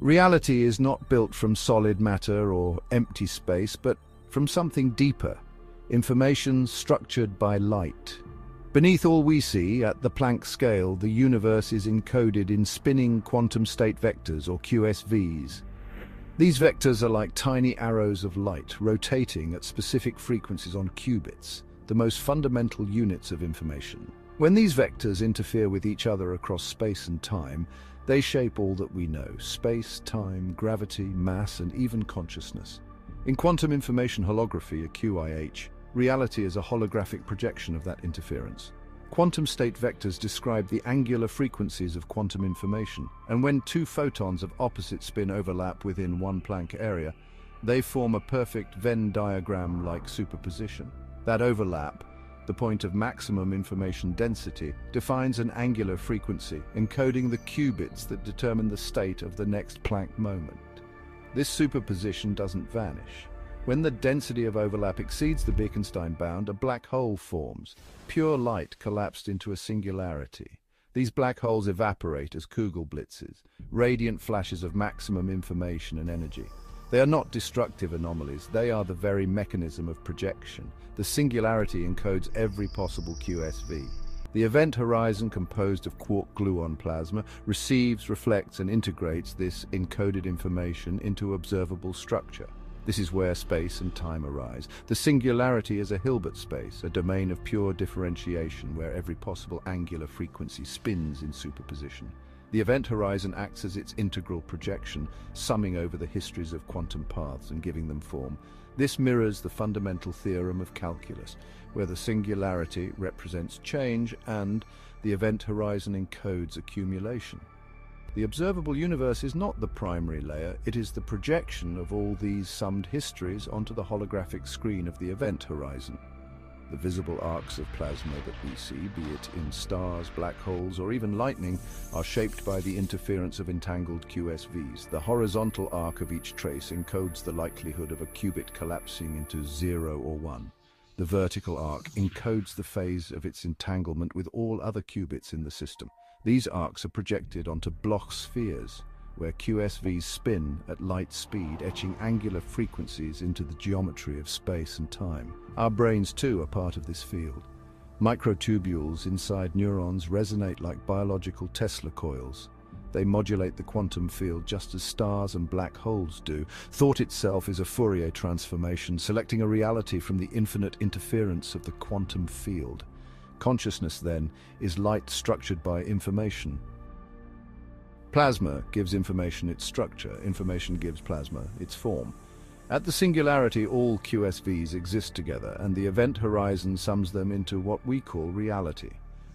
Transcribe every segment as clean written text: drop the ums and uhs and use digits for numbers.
Reality is not built from solid matter or empty space, but from something deeper, information structured by light. Beneath all we see, at the Planck scale, the universe is encoded in spinning quantum state vectors, or QSVs. These vectors are like tiny arrows of light, rotating at specific frequencies on qubits, the most fundamental units of information. When these vectors interfere with each other across space and time, they shape all that we know: space, time, gravity, mass, and even consciousness. In quantum information holography, a QIH, reality is a holographic projection of that interference. Quantum state vectors describe the angular frequencies of quantum information, and when two photons of opposite spin overlap within one Planck area, they form a perfect Venn diagram-like superposition. That overlap, the point of maximum information density, defines an angular frequency, encoding the qubits that determine the state of the next Planck moment. This superposition doesn't vanish. When the density of overlap exceeds the Bekenstein bound, a black hole forms. Pure light collapsed into a singularity. These black holes evaporate as Kugelblitzes, radiant flashes of maximum information and energy. They are not destructive anomalies, they are the very mechanism of projection. The singularity encodes every possible QSV. The event horizon, composed of quark-gluon plasma, receives, reflects, and integrates this encoded information into observable structure. This is where space and time arise. The singularity is a Hilbert space, a domain of pure differentiation where every possible angular frequency spins in superposition. The event horizon acts as its integral projection, summing over the histories of quantum paths and giving them form. This mirrors the fundamental theorem of calculus, where the singularity represents change and the event horizon encodes accumulation. The observable universe is not the primary layer, it is the projection of all these summed histories onto the holographic screen of the event horizon. The visible arcs of plasma that we see, be it in stars, black holes, or even lightning, are shaped by the interference of entangled QSVs. The horizontal arc of each trace encodes the likelihood of a qubit collapsing into 0 or 1. The vertical arc encodes the phase of its entanglement with all other qubits in the system. These arcs are projected onto Bloch spheres, where QSVs spin at light speed, etching angular frequencies into the geometry of space and time. Our brains, too, are part of this field. Microtubules inside neurons resonate like biological Tesla coils. They modulate the quantum field just as stars and black holes do. Thought itself is a Fourier transformation, selecting a reality from the infinite interference of the quantum field. Consciousness, then, is light structured by information. Plasma gives information its structure, information gives plasma its form. At the singularity, all QSVs exist together, and the event horizon sums them into what we call reality.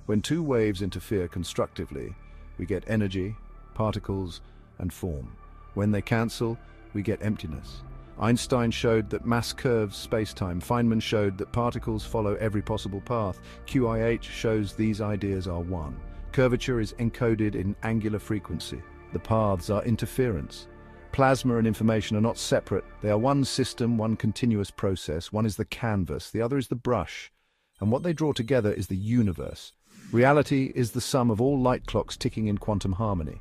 When two waves interfere constructively, we get energy, particles, and form. When they cancel, we get emptiness. Einstein showed that mass curves space-time. Feynman showed that particles follow every possible path. QIH shows these ideas are one. Curvature is encoded in angular frequency. The paths are interference. Plasma and information are not separate. They are one system, one continuous process. One is the canvas, the other is the brush. And what they draw together is the universe. Reality is the sum of all light clocks ticking in quantum harmony.